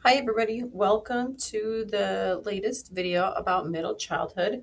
Hi everybody, welcome to the latest video about middle childhood.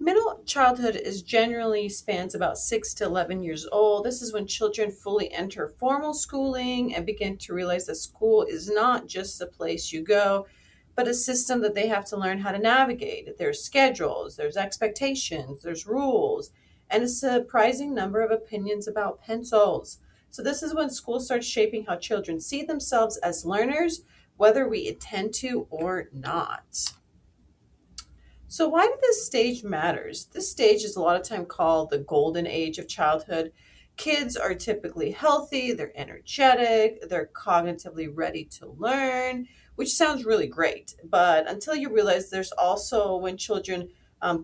Middle childhood is generally spans about 6 to 11 years old. This is when children fully enter formal schooling and begin to realize that school is not just a place you go, but a system that they have to learn how to navigate. There's schedules, there's expectations, there's rules, and a surprising number of opinions about pencils. So this is when school starts shaping how children see themselves as learners, whether we intend to or not. So why do this stage matters? This stage is a lot of time called the golden age of childhood. Kids are typically healthy, they're energetic, they're cognitively ready to learn, which sounds really great. But until you realize there's also when children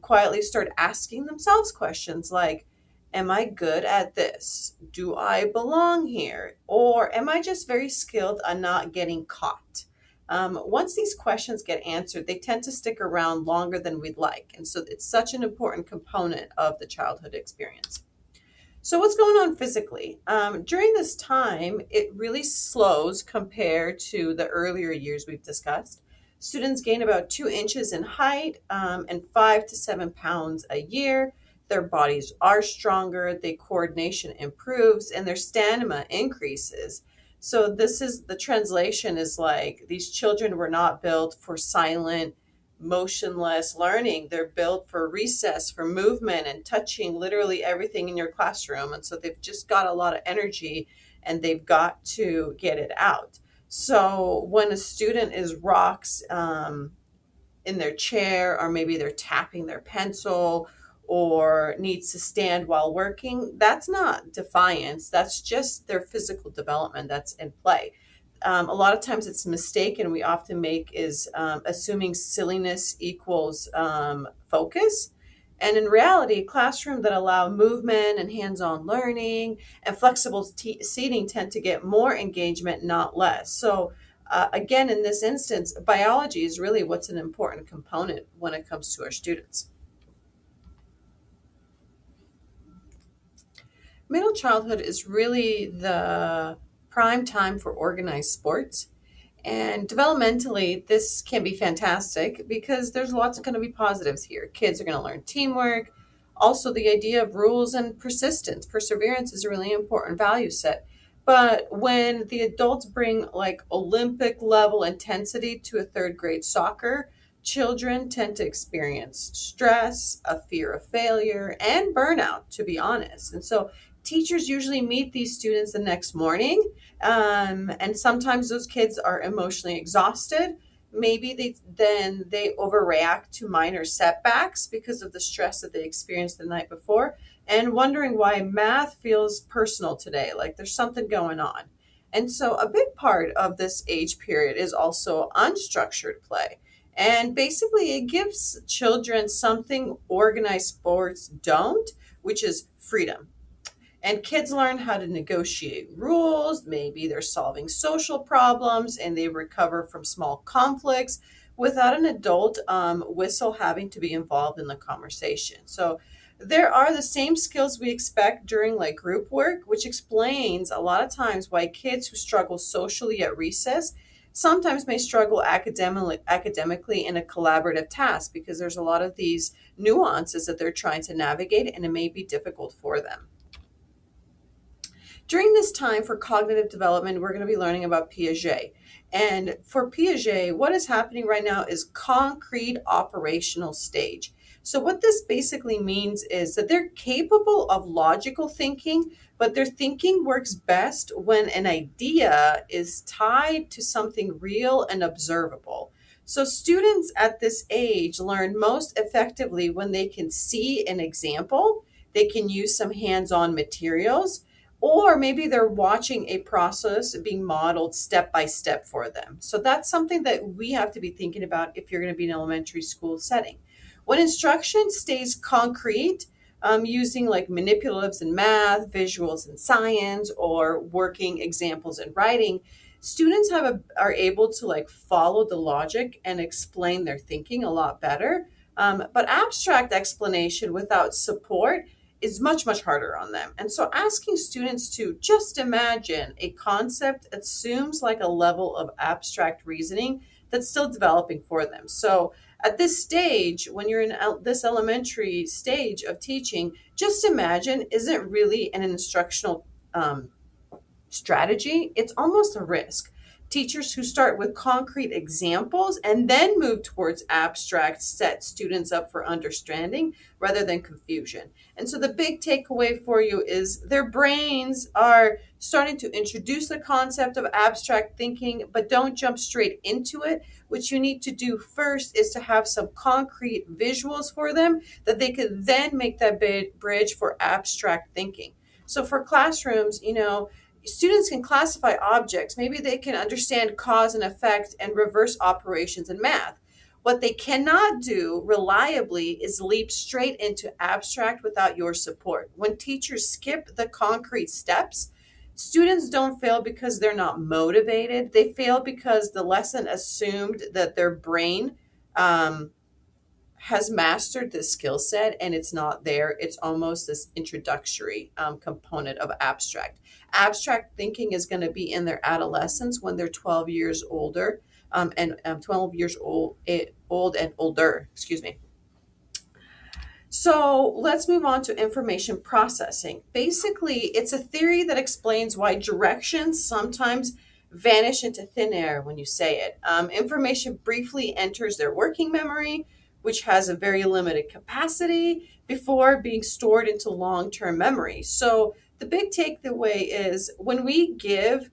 quietly start asking themselves questions like, am I good at this? Do I belong here? Or am I just very skilled at not getting caught? Once these questions get answered, they tend to stick around longer than we'd like. And so it's such an important component of the childhood experience. So, what's going on physically? During this time, it really slows compared to the earlier years we've discussed. Students gain about 2 inches in height and 5 to 7 pounds a year. Their bodies are stronger, their coordination improves, and their stamina increases. So, this is the translation is like these children were not built for silent, motionless learning. They're built for recess, for movement, and touching literally everything in your classroom. And so they've just got a lot of energy and they've got to get it out. So when a student is rocks in their chair, or maybe they're tapping their pencil or needs to stand while working, that's not defiance. That's just their physical development that's in play. A lot of times it's a mistake and we often make is assuming silliness equals focus. And in reality, a classroom that allow movement and hands-on learning and flexible seating tend to get more engagement, not less. So again, in this instance, biology is really what's an important component when it comes to our students. Middle childhood is really the prime time for organized sports. And developmentally, this can be fantastic because there's lots of going to be positives here. Kids are going to learn teamwork. Also, the idea of rules and persistence, perseverance is a really important value set. But when the adults bring like Olympic level intensity to a third grade soccer, children tend to experience stress, a fear of failure, and burnout, to be honest. And so teachers usually meet these students the next morning, and sometimes those kids are emotionally exhausted. Maybe they overreact to minor setbacks because of the stress that they experienced the night before, and wondering why math feels personal today, like there's something going on. And so a big part of this age period is also unstructured play. And basically, it gives children something organized sports don't, which is freedom. And kids learn how to negotiate rules. Maybe they're solving social problems and they recover from small conflicts without an adult whistle having to be involved in the conversation. So there are the same skills we expect during like group work, which explains a lot of times why kids who struggle socially at recess sometimes may struggle academically in a collaborative task because there's a lot of these nuances that they're trying to navigate and it may be difficult for them. During this time for cognitive development, we're going to be learning about Piaget. And for Piaget, what is happening right now is concrete operational stage. So, what this basically means is that they're capable of logical thinking, but their thinking works best when an idea is tied to something real and observable. So, students at this age learn most effectively when they can see an example, they can use some hands on materials, or maybe they're watching a process being modeled step by step for them. So that's something that we have to be thinking about if you're going to be in an elementary school setting. When instruction stays concrete, using like manipulatives in math, visuals in science, or working examples in writing, students are able to like follow the logic and explain their thinking a lot better. But abstract explanation without support is much, much harder on them. And so asking students to just imagine a concept assumes like a level of abstract reasoning that's still developing for them. So at this stage, when you're in this elementary stage of teaching, just imagine isn't really an instructional strategy, it's almost a risk. Teachers who start with concrete examples and then move towards abstract set students up for understanding rather than confusion. And so the big takeaway for you is their brains are starting to introduce the concept of abstract thinking, but don't jump straight into it. What you need to do first is to have some concrete visuals for them that they could then make that bridge for abstract thinking. So for classrooms, students can classify objects. Maybe they can understand cause and effect and reverse operations in math. What they cannot do reliably is leap straight into abstract without your support. When teachers skip the concrete steps, students don't fail because they're not motivated. They fail because the lesson assumed that their brain has mastered this skill set and it's not there. It's almost this introductory component of abstract. Abstract thinking is going to be in their adolescence when they're 12 years older and 12 years old and older, excuse me. So let's move on to information processing. Basically, it's a theory that explains why directions sometimes vanish into thin air when you say it. Information briefly enters their working memory, which has a very limited capacity before being stored into long-term memory. So the big takeaway is when we give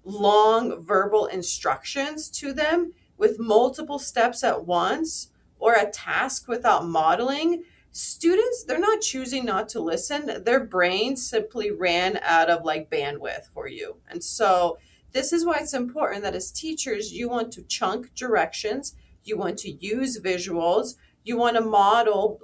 long verbal instructions to them with multiple steps at once or a task without modeling, students, they're not choosing not to listen. Their brains simply ran out of like bandwidth for you. And so this is why it's important that as teachers, you want to chunk directions, you want to use visuals, you want to model,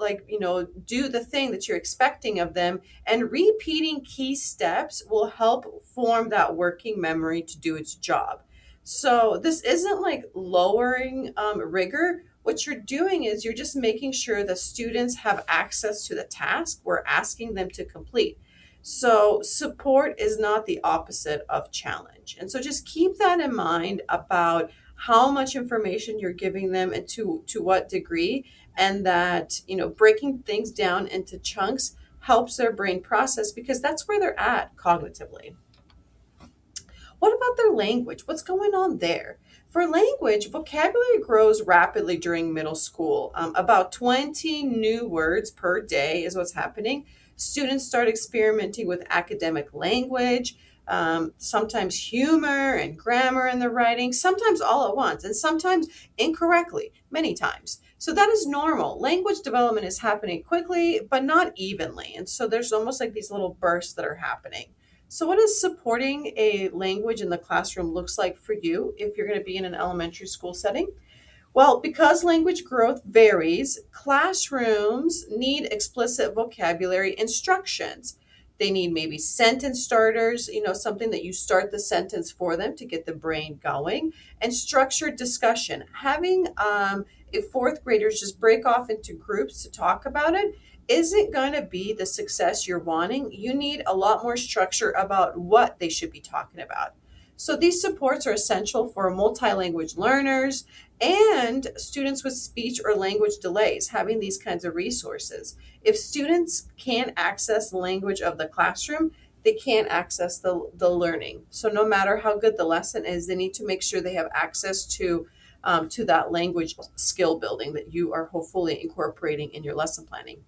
do the thing that you're expecting of them, and repeating key steps will help form that working memory to do its job. So this isn't like lowering rigor. What you're doing is you're just making sure the students have access to the task we're asking them to complete. So support is not the opposite of challenge. And so just keep that in mind about how much information you're giving them and to what degree, and that, breaking things down into chunks helps their brain process because that's where they're at cognitively. What about their language? What's going on there? For language, vocabulary grows rapidly during middle school. About 20 new words per day is what's happening. Students start experimenting with academic language, sometimes humor and grammar in the writing, sometimes all at once, and sometimes incorrectly, many times. So that is normal. Language development is happening quickly, but not evenly. And so there's almost like these little bursts that are happening. So what does supporting a language in the classroom looks like for you if you're going to be in an elementary school setting? Well, because language growth varies, classrooms need explicit vocabulary instructions. They need maybe sentence starters, something that you start the sentence for them to get the brain going, and structured discussion. Having if fourth graders just break off into groups to talk about it isn't going to be the success you're wanting. You need a lot more structure about what they should be talking about. So these supports are essential for multilanguage learners and students with speech or language delays, having these kinds of resources. If students can't access the language of the classroom, they can't access the learning. So no matter how good the lesson is, they need to make sure they have access to that language skill building that you are hopefully incorporating in your lesson planning.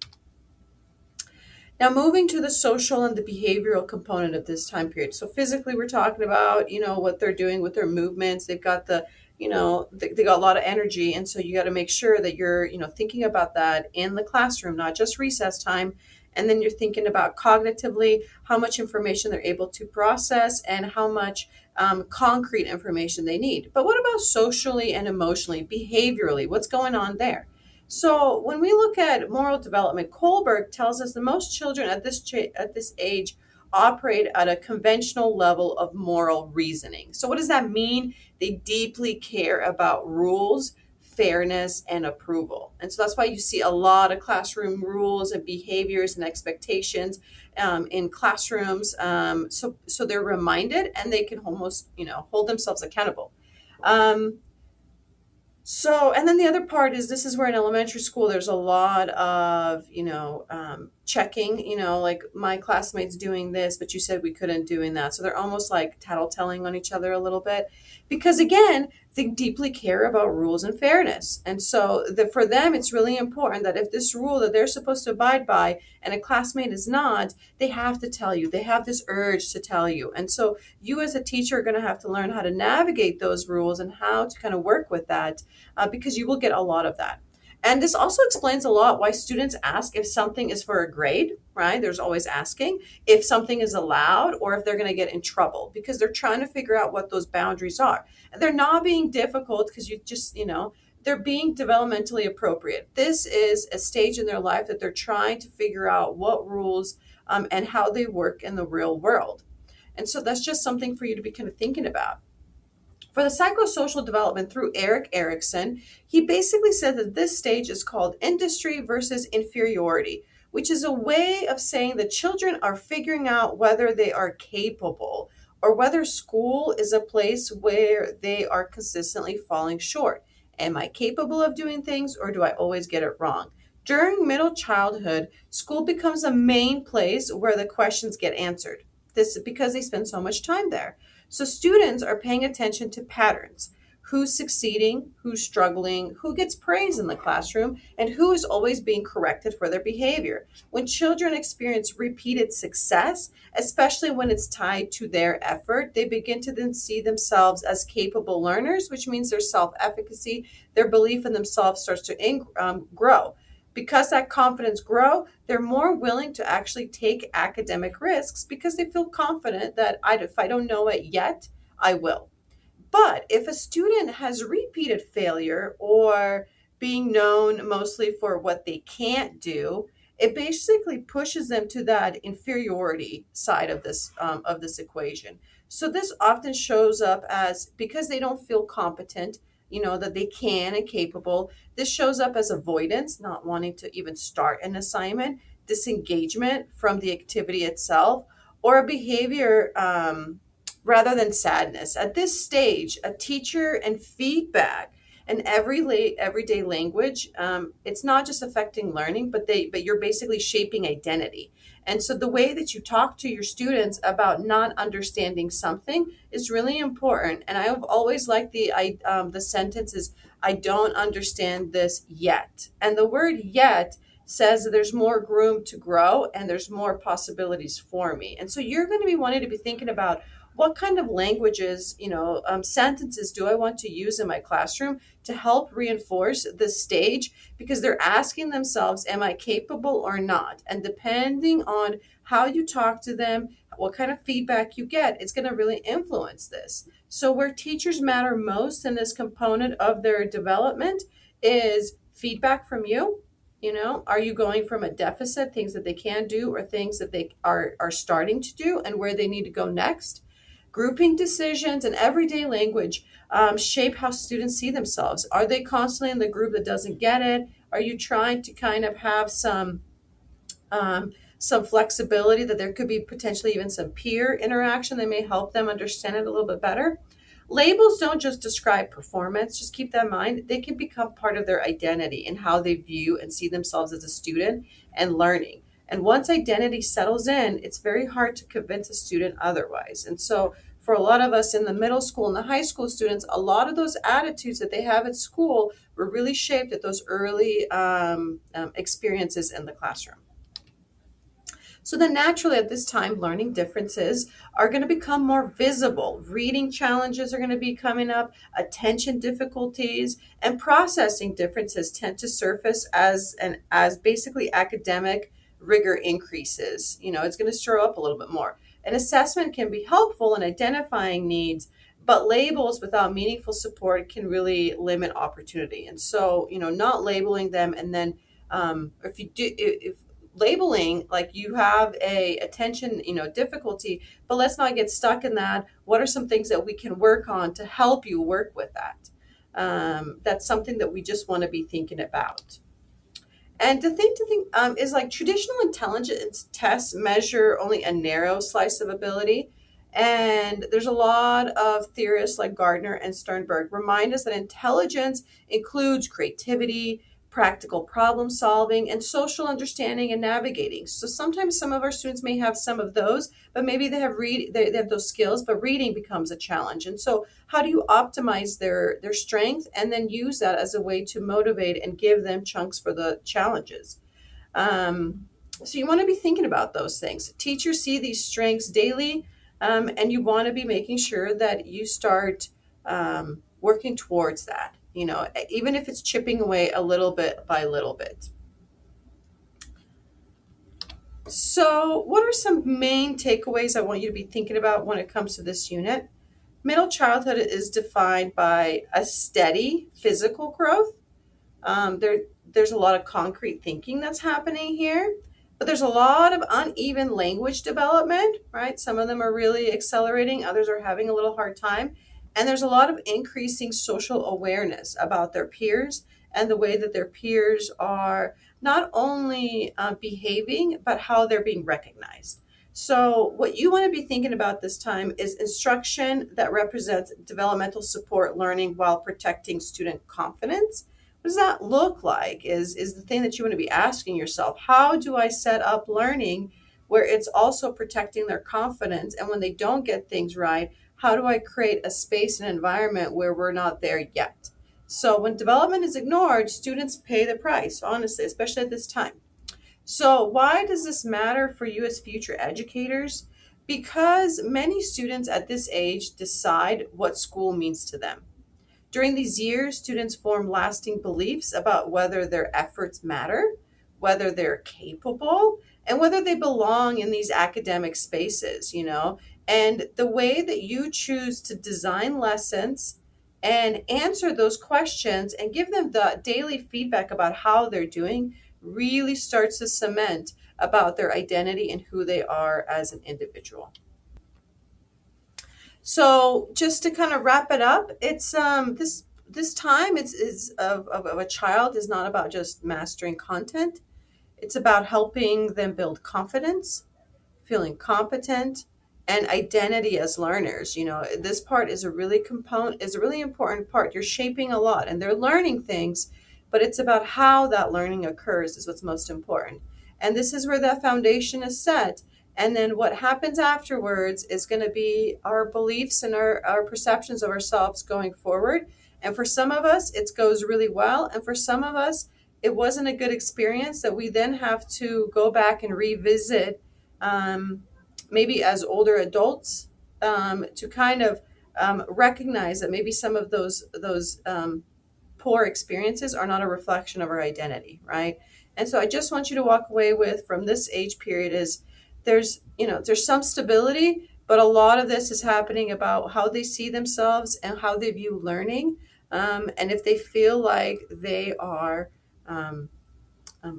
Now, moving to the social and the behavioral component of this time period. So physically, we're talking about, what they're doing with their movements. They've got they got a lot of energy. And so you got to make sure that you're, thinking about that in the classroom, not just recess time. And then you're thinking about cognitively how much information they're able to process and how much concrete information they need. But what about socially and emotionally, behaviorally? What's going on there? So when we look at moral development, Kohlberg tells us that most children at this age operate at a conventional level of moral reasoning. So what does that mean? They deeply care about rules, fairness and approval. And so that's why you see a lot of classroom rules and behaviors and expectations in classrooms. So they're reminded and they can almost, hold themselves accountable. Um, and then the other part is this is where in elementary school there's a lot of, checking, like my classmates doing this, but you said we couldn't doing that. So they're almost like tattletelling on each other a little bit because again, they deeply care about rules and fairness. And so for them, it's really important that if this rule that they're supposed to abide by and a classmate is not, they have to tell you. They have this urge to tell you. And so you as a teacher are going to have to learn how to navigate those rules and how to kind of work with that because you will get a lot of that. And this also explains a lot why students ask if something is for a grade, right? There's always asking if something is allowed or if they're going to get in trouble because they're trying to figure out what those boundaries are. And they're not being difficult because you just, they're being developmentally appropriate. This is a stage in their life that they're trying to figure out what rules and how they work in the real world. And so that's just something for you to be kind of thinking about. For the psychosocial development through Erik Erikson, he basically said that this stage is called industry versus inferiority, which is a way of saying that children are figuring out whether they are capable or whether school is a place where they are consistently falling short. Am I capable of doing things or do I always get it wrong? During middle childhood, school becomes a main place where the questions get answered. This is because they spend so much time there. So students are paying attention to patterns. Who's succeeding, who's struggling, who gets praise in the classroom, and who is always being corrected for their behavior. When children experience repeated success, especially when it's tied to their effort, they begin to then see themselves as capable learners, which means their self-efficacy, their belief in themselves starts to grow. Because that confidence grow, they're more willing to actually take academic risks because they feel confident that if I don't know it yet, I will. But if a student has repeated failure or being known mostly for what they can't do, it basically pushes them to that inferiority side of this equation. So this often shows up as because they don't feel competent, that they can and capable. This shows up as avoidance, not wanting to even start an assignment, disengagement from the activity itself, or a behavior rather than sadness. At this stage, a teacher and feedback and everyday language, it's not just affecting learning, but you're basically shaping identity. And so the way that you talk to your students about not understanding something is really important. And I've always liked the sentence is, I don't understand this yet. And the word yet says that there's more room to grow and there's more possibilities for me. And so you're going to be wanting to be thinking about what kind of languages, sentences do I want to use in my classroom to help reinforce the stage? Because they're asking themselves, am I capable or not? And depending on how you talk to them, what kind of feedback you get, it's going to really influence this. So where teachers matter most in this component of their development is feedback from you. Are you going from a deficit, things that they can do or things that they are starting to do and where they need to go next? Grouping decisions and everyday language shape how students see themselves. Are they constantly in the group that doesn't get it? Are you trying to kind of have some flexibility that there could be potentially even some peer interaction that may help them understand it a little bit better? Labels don't just describe performance, just keep that in mind. They can become part of their identity and how they view and see themselves as a student and learning. And once identity settles in, it's very hard to convince a student otherwise. And so for a lot of us in the middle school and the high school students, a lot of those attitudes that they have at school were really shaped at those early experiences in the classroom. So then naturally at this time, learning differences are going to become more visible. Reading challenges are going to be coming up, attention difficulties, and processing differences tend to surface as basically academic rigor increases. It's going to stir up a little bit more. An assessment can be helpful in identifying needs, but labels without meaningful support can really limit opportunity. And so, not labeling them and then if labeling like you have a attention difficulty, but let's not get stuck in that. What are some things that we can work on to help you work with that? That's something that we just want to be thinking about. And to think is like traditional intelligence tests measure only a narrow slice of ability. And there's a lot of theorists like Gardner and Sternberg remind us that intelligence includes creativity, practical problem solving, and social understanding and navigating. So sometimes some of our students may have some of those, but maybe they have those skills, but reading becomes a challenge. And so how do you optimize their strength and then use that as a way to motivate and give them chunks for the challenges? um, so you want to be thinking about those things. Teachers see these strengths daily, and you want to be making sure that you start working towards that, even if it's chipping away a little bit by little bit. So what are some main takeaways I want you to be thinking about when it comes to this unit? Middle childhood is defined by a steady physical growth. There's a lot of concrete thinking that's happening here, but there's a lot of uneven language development, right? Some of them are really accelerating, others are having a little hard time. And there's a lot of increasing social awareness about their peers and the way that their peers are not only behaving, but how they're being recognized. So, what you want to be thinking about this time is instruction that represents developmental support learning while protecting student confidence. What does that look like is the thing that you want to be asking yourself. How do I set up learning where it's also protecting their confidence, and when they don't get things right, how do I create a space and environment where we're not there yet? So when development is ignored, students pay the price, honestly, especially at this time. So why does this matter for you as future educators? Because many students at this age decide what school means to them. During these years, students form lasting beliefs about whether their efforts matter, whether they're capable, and whether they belong in these academic spaces. And the way that you choose to design lessons and answer those questions and give them the daily feedback about how they're doing really starts to cement about their identity and who they are as an individual. So just to kind of wrap it up, it's this time it's is of a child is not about just mastering content. It's about helping them build confidence, feeling competent, and identity as learners. This part is a really important part. You're shaping a lot and they're learning things, but it's about how that learning occurs is what's most important. And this is where that foundation is set. And then what happens afterwards is going to be our beliefs and our perceptions of ourselves going forward. And for some of us, it goes really well. And for some of us, it wasn't a good experience that we then have to go back and revisit, maybe as older adults, to kind of recognize that maybe some of those poor experiences are not a reflection of our identity, right? And so I just want you to walk away with from this age period is there's some stability, but a lot of this is happening about how they see themselves and how they view learning, and if they feel like they are um,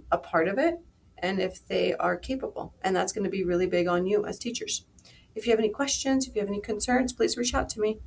a part of it, and if they are capable. And that's going to be really big on you as teachers. If you have any questions, if you have any concerns, please reach out to me.